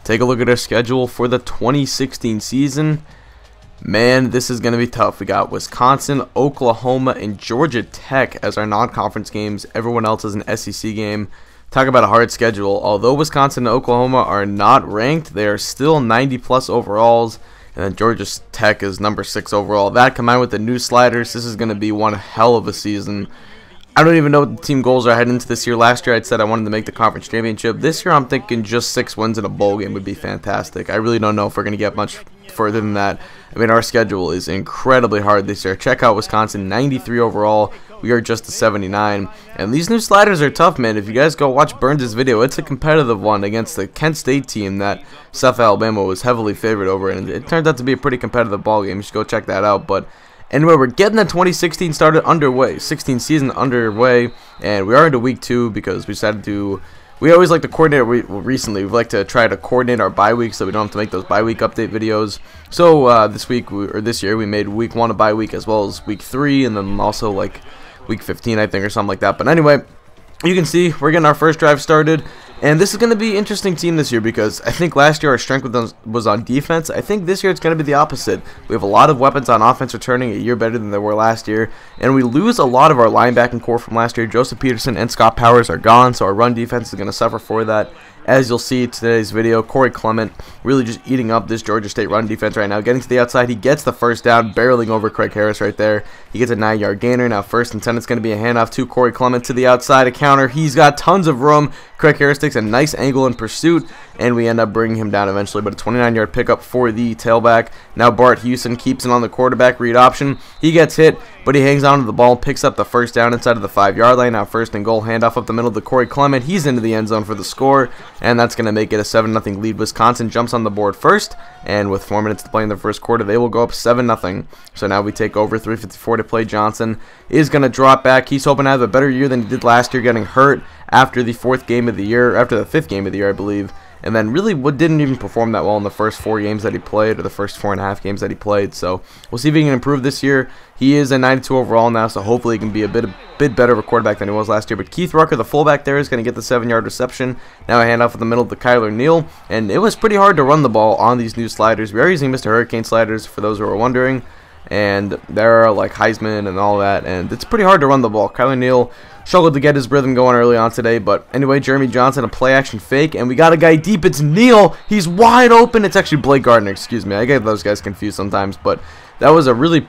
take a look at our schedule for the 2016 season. Man, this is going to be tough. We got Wisconsin, Oklahoma, and Georgia Tech as our non-conference games. Everyone else is an SEC game. Talk about a hard schedule. Although Wisconsin and Oklahoma are not ranked, they are still 90+ overalls. And then Georgia Tech is number 6 overall. That combined with the new sliders, this is going to be one hell of a season. I don't even know what the team goals are heading into this year. Last year, I'd said I wanted to make the conference championship. This year, I'm thinking just 6 wins in a bowl game would be fantastic. I really don't know if we're going to get much further than that. I mean, our schedule is incredibly hard this year. Check out Wisconsin, 93 overall. We are just a 79. And these new sliders are tough, man. If you guys go watch Burns' video, it's a competitive one against the Kent State team that South Alabama was heavily favored over. And it turned out to be a pretty competitive ball game. You should go check that out. But anyway, we're getting the 2016 started underway, 16 season underway, and we are into week 2 because we decided to. We always like to coordinate. Recently, we've like to try to coordinate our bye week so we don't have to make those bye week update videos. So this year, we made week 1 a bye week as well as week 3, and then also like week 15, I think, or something like that. But anyway, you can see we're getting our first drive started. And this is going to be an interesting team this year because I think last year our strength was on defense. I think this year it's going to be the opposite. We have a lot of weapons on offense returning a year better than they were last year. And we lose a lot of our linebacking core from last year. Joseph Peterson and Scott Powers are gone, so our run defense is going to suffer for that. As you'll see in today's video, Corey Clement really just eating up this Georgia State run defense right now. Getting to the outside, he gets the first down, barreling over Craig Harris right there. He gets a 9-yard gainer. Now 1st and 10, it's going to be a handoff to Corey Clement to the outside, a counter. He's got tons of room. Craig Harris takes a nice angle in pursuit, and we end up bringing him down eventually, but a 29-yard pickup for the tailback. Now Bart Houston keeps it on the quarterback read option. He gets hit, but he hangs on to the ball, picks up the first down inside of the 5-yard line. Now 1st and goal, handoff up the middle to Corey Clement. He's into the end zone for the score, and that's going to make it a 7-0 lead. Wisconsin jumps on the board first, and with 4 minutes to play in the first quarter, they will go up 7-0. So now we take over, 3:54 to play. Johnson is going to drop back. He's hoping to have a better year than he did last year, getting hurt after the 5th game of the year, I believe. And then really didn't even perform that well in the first 4 games that he played, or the first 4.5 games that he played. So we'll see if he can improve this year. He is a 92 overall now, so hopefully he can be a bit better of a quarterback than he was last year. But Keith Rucker, the fullback there, is going to get the 7-yard reception. Now a handoff in the middle to Kyler Neal. And it was pretty hard to run the ball on these new sliders. We are using Mr. Hurricane sliders, for those who are wondering. And there are like Heisman and all that. And it's pretty hard to run the ball. Kyler Neal struggled to get his rhythm going early on today, but anyway, Jeremy Johnson, a play-action fake, and we got a guy deep. It's Neal. He's wide open. It's actually Blake Gardner, excuse me. I get those guys confused sometimes, but that was a really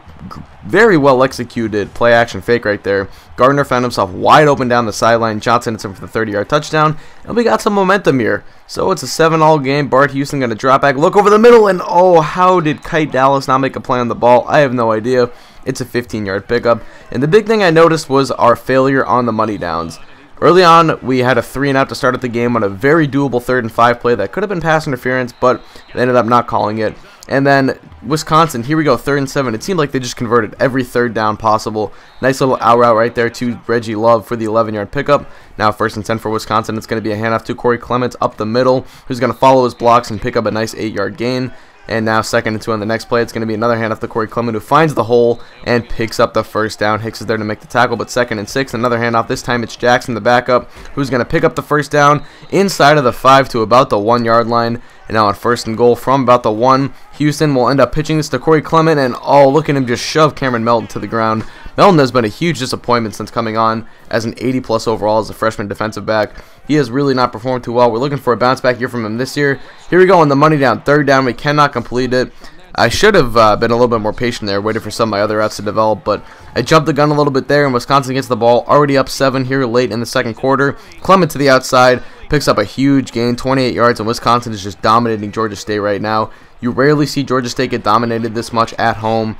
very well-executed play-action fake right there. Gardner found himself wide open down the sideline. Johnson hits him for the 30-yard touchdown, and we got some momentum here. So it's a 7-all game. Bart Houston going to drop back, look over the middle, and oh, how did Kite Dallas not make a play on the ball? I have no idea. It's a 15-yard pickup. And the big thing I noticed was our failure on the money downs. Early on, we had a 3-and-out to start at the game on a very doable 3rd and 5 play that could have been pass interference, but they ended up not calling it. And then Wisconsin, here we go, 3rd and 7. It seemed like they just converted every 3rd down possible. Nice little out route right there to Reggie Love for the 11-yard pickup. Now 1st and 10 for Wisconsin. It's going to be a handoff to Corey Clement up the middle, who's going to follow his blocks and pick up a nice 8-yard gain. And now 2nd and 2 on the next play. It's going to be another handoff to Corey Clement, who finds the hole and picks up the first down. Hicks is there to make the tackle, but 2nd and 6. Another handoff. This time it's Jackson, the backup, who's going to pick up the first down inside of the 5 to about the 1-yard line. And now on 1st and goal from about the 1, Houston will end up pitching this to Corey Clement, and oh, look at him just shove Cameron Melton to the ground. Melton has been a huge disappointment since coming on as an 80+ overall as a freshman defensive back. He has really not performed too well. We're looking for a bounce back year from him this year. Here we go on the money down, 3rd down. We cannot complete it. I should have been a little bit more patient there, waiting for some of my other routes to develop, but I jumped the gun a little bit there, and Wisconsin gets the ball already up 7 here late in the 2nd quarter. Clement to the outside, picks up a huge gain, 28 yards, and Wisconsin is just dominating Georgia State right now. You rarely see Georgia State get dominated this much at home.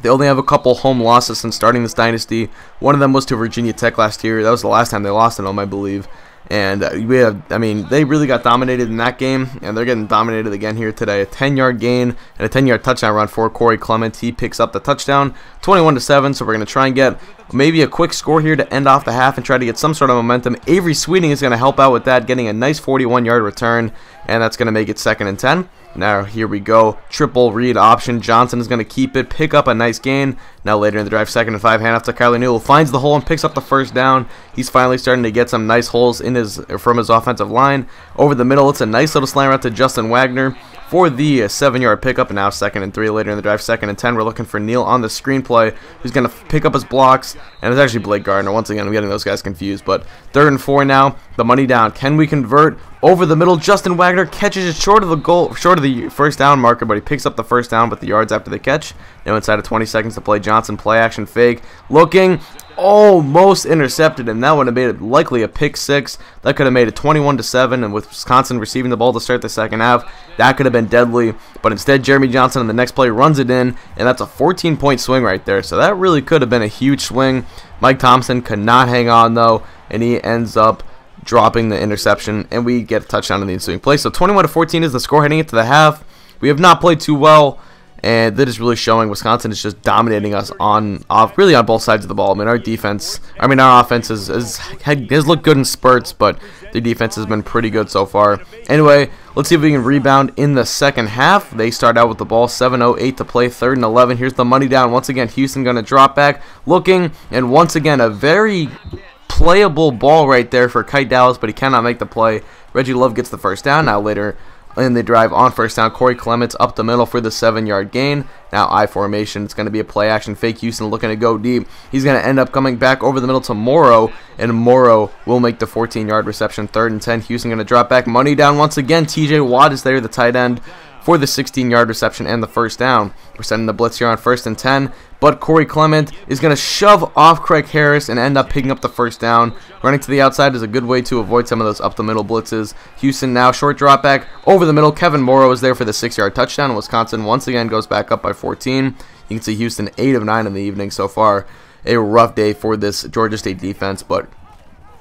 They only have a couple home losses since starting this dynasty. One of them was to Virginia Tech last year. That was the last time they lost at home, I believe. And they really got dominated in that game, and they're getting dominated again here today. A 10-yard gain and a 10-yard touchdown run for Corey Clement. He picks up the touchdown, 21-7. So we're going to try and get maybe a quick score here to end off the half and try to get some sort of momentum. Avery Sweeting is going to help out with that, getting a nice 41-yard return, and that's going to make it 2nd and 10. Now here we go, triple read option. Johnson is going to keep it, pick up a nice gain. Now later in the drive, 2nd and 5, handoff to Kyler Newell, finds the hole and picks up the first down. He's finally starting to get some nice holes in from his offensive line. Over the middle, it's a nice little slant route to Justin Wagner for the 7-yard pickup, and now 2nd and 3 later in the drive, 2nd and 10. We're looking for Neal on the screenplay, who's going to pick up his blocks, and it's actually Blake Gardner. Once again, I'm getting those guys confused, but 3rd and 4 now, the money down. Can we convert? Over the middle, Justin Wagner catches it short of the first down marker, but he picks up the first down with the yards after the catch. Now inside of 20 seconds to play, Johnson play action fake, looking, almost intercepted, and that would have made it likely a pick 6. That could have made it 21-7, and with Wisconsin receiving the ball to start the second half, that could have been deadly. But instead, Jeremy Johnson on the next play runs it in, and that's a 14-point swing right there. So that really could have been a huge swing. Mike Thompson could not hang on though, and he ends up dropping the interception, and we get a touchdown in the ensuing play. So 21-14 is the score heading into the half. We have not played too well, and that is really showing. Wisconsin is just dominating us really on both sides of the ball. I mean, our offense has looked good in spurts, but their defense has been pretty good so far. Anyway, let's see if we can rebound in the second half. They start out with the ball, 7:08 to play, 3rd and 11. Here's the money down. Once again, Houston going to drop back, looking, and once again, a very playable ball right there for Kite Dallas, but he cannot make the play. Reggie Love gets the first down. Now later in the drive on first down, Corey Clements up the middle for the 7-yard gain. Now I formation. It's going to be a play action fake. Houston looking to go deep. He's going to end up coming back over the middle to Morrow, and Morrow will make the 14-yard reception. 3rd and 10. Houston going to drop back. Money down once again. TJ Watt is there, the tight end, for the 16-yard reception and the first down. We're sending the blitz here on 1st and 10, but Corey Clement is going to shove off Craig Harris and end up picking up the first down. Running to the outside is a good way to avoid some of those up-the-middle blitzes. Houston now short drop back over the middle. Kevin Morrow is there for the 6-yard touchdown. Wisconsin once again goes back up by 14. You can see Houston 8 of 9 in the evening so far. A rough day for this Georgia State defense, but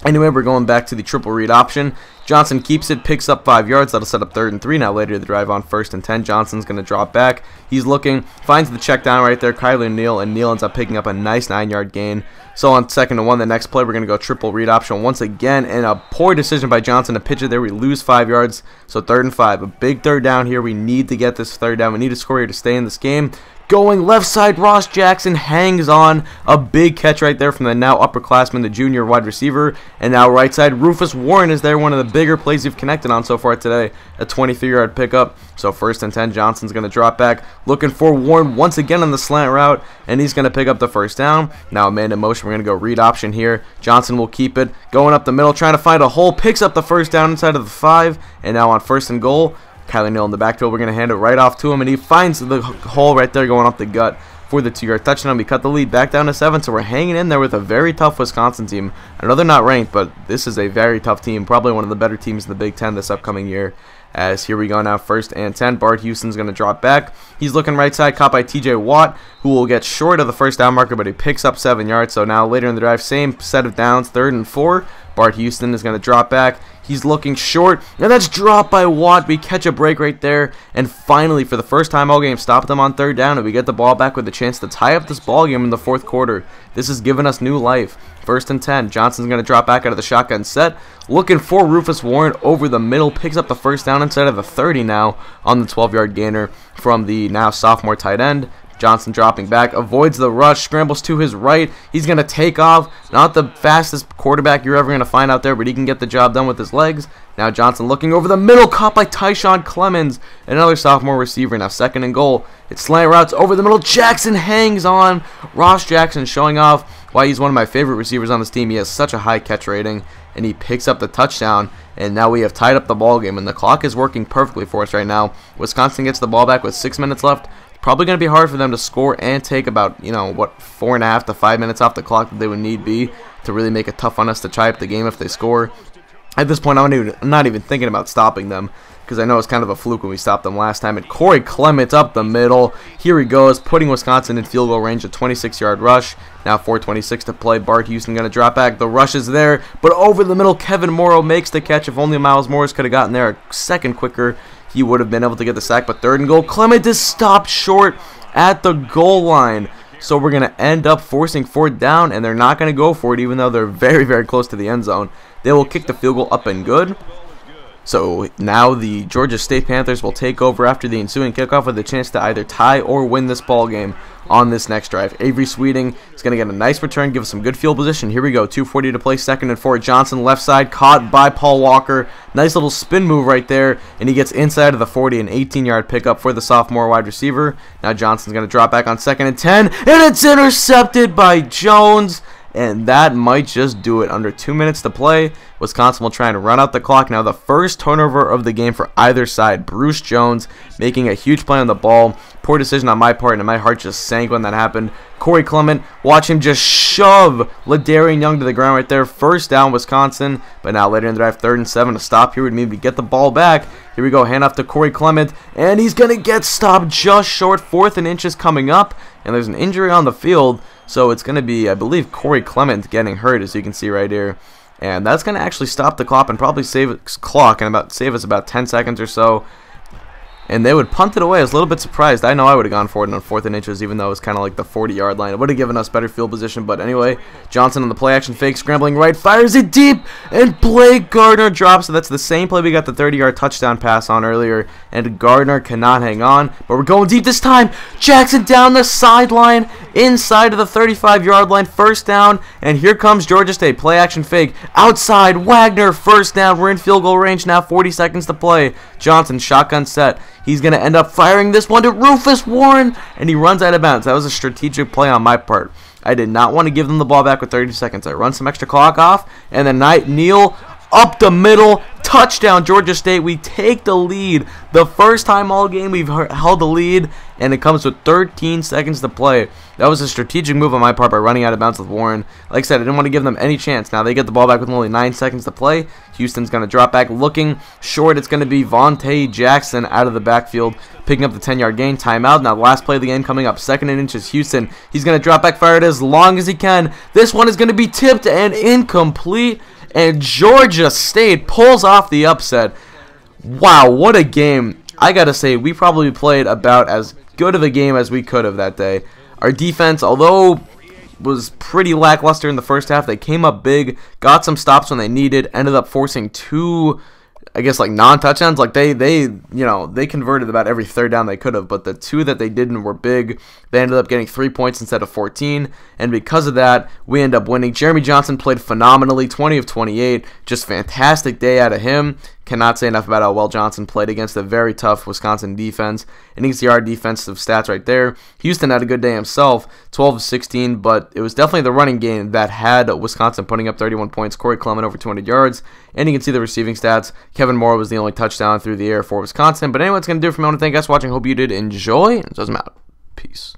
anyway, we're going back to the triple read option. Johnson keeps it, picks up 5 yards. That'll set up 3rd and 3. Now later the drive on 1st and 10. Johnson's going to drop back. He's looking, finds the check down right there, Kyler Neal, and Neal ends up picking up a nice 9-yard gain. So on 2nd and 1, the next play, we're going to go triple read option once again, and a poor decision by Johnson to pitch it there. We lose 5 yards, so 3rd and 5. A big 3rd down here. We need to get this 3rd down. We need to score here to stay in this game. Going left side, Ross Jackson hangs on. A big catch right there from the now upperclassman, the junior wide receiver. And now right side, Rufus Warren is there. One of the bigger plays we've connected on so far today. A 23-yard pickup. So 1st and 10, Johnson's going to drop back. Looking for Warren once again on the slant route. And he's going to pick up the first down. Now a man in motion. We're going to go read option here. Johnson will keep it. Going up the middle, trying to find a hole. Picks up the first down inside of the 5. And now on 1st and goal, Kyler Neal in the backfield. We're going to hand it right off to him, and he finds the hole right there going up the gut for the 2-yard touchdown. We cut the lead back down to 7, so we're hanging in there with a very tough Wisconsin team. I know they're not ranked, but this is a very tough team, probably one of the better teams in the Big Ten this upcoming year. As here we go now, 1st and 10. Bart Houston's going to drop back. He's looking right side, caught by TJ Watt, who will get short of the first down marker, but he picks up 7 yards. So now later in the drive, same set of downs, 3rd and 4. Bart Houston is going to drop back. He's looking short, and that's dropped by Watt. We catch a break right there, and finally, for the first time all game, stop them on 3rd down, and we get the ball back with a chance to tie up this ball game in the 4th quarter. This has given us new life. 1st and 10. Johnson's going to drop back out of the shotgun set. Looking for Rufus Warren over the middle. Picks up the first down inside of the 30 now on the 12-yard gainer from the now sophomore tight end. Johnson dropping back, avoids the rush, scrambles to his right. He's going to take off. Not the fastest quarterback you're ever going to find out there, but he can get the job done with his legs. Now Johnson looking over the middle, caught by Tyshawn Clemens, another sophomore receiver. Now 2nd and goal. It's slant routes over the middle. Jackson hangs on. Ross Jackson showing off why he's one of my favorite receivers on this team. He has such a high catch rating, and he picks up the touchdown. And now we have tied up the ball game, and the clock is working perfectly for us right now. Wisconsin gets the ball back with 6 minutes left. Probably going to be hard for them to score and take about, 4.5 to 5 minutes off the clock that they would need be to really make it tough on us to tie up the game if they score. At this point, I'm not even thinking about stopping them, because I know it's kind of a fluke when we stopped them last time. And Corey Clement up the middle. Here he goes, putting Wisconsin in field goal range, a 26-yard rush. Now 4:26 to play. Bart Houston going to drop back. The rush is there, but over the middle, Kevin Morrow makes the catch. If only Miles Morris could have gotten there a second quicker, he would have been able to get the sack. But 3rd and goal, Clement is stopped short at the goal line. So we're going to end up forcing 4th down, and they're not going to go for it even though they're very, very close to the end zone. They will kick the field goal up and good. So now the Georgia State Panthers will take over after the ensuing kickoff with a chance to either tie or win this ball game on this next drive. Avery Sweeting is going to get a nice return, give us some good field position. Here we go, 2:40 to play, 2nd and 4. Johnson left side, caught by Paul Walker. Nice little spin move right there, and he gets inside of the 40, an 18-yard pickup for the sophomore wide receiver. Now Johnson's going to drop back on 2nd and 10, and it's intercepted by Jones. And that might just do it. Under 2 minutes to play, Wisconsin will try and run out the clock. Now the first turnover of the game for either side. Bruce Jones making a huge play on the ball. Poor decision on my part, and my heart just sank when that happened. Corey Clement, watch him just shove Ladarian Young to the ground right there. 1st down, Wisconsin. But now later in the drive, 3rd and 7. A stop here would maybe get the ball back. Here we go, hand off to Corey Clement, and he's going to get stopped just short. 4th and inches coming up, and there's an injury on the field. So it's going to be, I believe, Corey Clement getting hurt, as you can see right here. And that's going to actually stop the clock and probably save us about 10 seconds or so. And they would punt it away. I was a little bit surprised. I know I would have gone for it on 4th and inches, even though it was kind of like the 40-yard line. It would have given us better field position. But anyway, Johnson on the play-action fake, scrambling right, fires it deep, and Blake Gardner drops it. That's the same play we got the 30-yard touchdown pass on earlier, and Gardner cannot hang on. But we're going deep this time. Jackson down the sideline, inside of the 35-yard line, 1st down, and here comes Georgia State. Play-action fake, outside, Wagner, 1st down. We're in field goal range now, 40 seconds to play. Johnson, shotgun set. He's going to end up firing this one to Rufus Warren, and he runs out of bounds. That was a strategic play on my part. I did not want to give them the ball back with 30 seconds. I run some extra clock off, and then Neal up the middle, touchdown Georgia State. We take the lead. The first time all game we've held the lead, and it comes with 13 seconds to play. That was a strategic move on my part by running out of bounds with Warren. Like I said, I didn't want to give them any chance. Now they get the ball back with only 9 seconds to play. Houston's going to drop back looking short. It's going to be Vontae Jackson out of the backfield, picking up the 10-yard gain. Timeout. Now the last play of the game coming up. 2nd and inches, Houston. He's going to drop back, fire it as long as he can. This one is going to be tipped and incomplete. And Georgia State pulls off the upset. Wow, what a game. I got to say, we probably played about as good of a game as we could have that day. Our defense, although was pretty lackluster in the first half, they came up big, got some stops when they needed, ended up forcing 2, I guess, like non-touchdowns. Like they converted about every 3rd down they could have, but the 2 that they didn't were big. They ended up getting 3 points instead of 14, and because of that, we end up winning. Jeremy Johnson played phenomenally, 20 of 28, just fantastic day out of him. Cannot say enough about how well Johnson played against a very tough Wisconsin defense. And you can see our defensive stats right there. Houston had a good day himself, 12 of 16, but it was definitely the running game that had Wisconsin putting up 31 points. Corey Clement over 200 yards. And you can see the receiving stats. Kevin Moore was the only touchdown through the air for Wisconsin. But anyway, that's going to do it for me. I want to thank you guys for watching. Hope you did enjoy. It doesn't matter. Peace.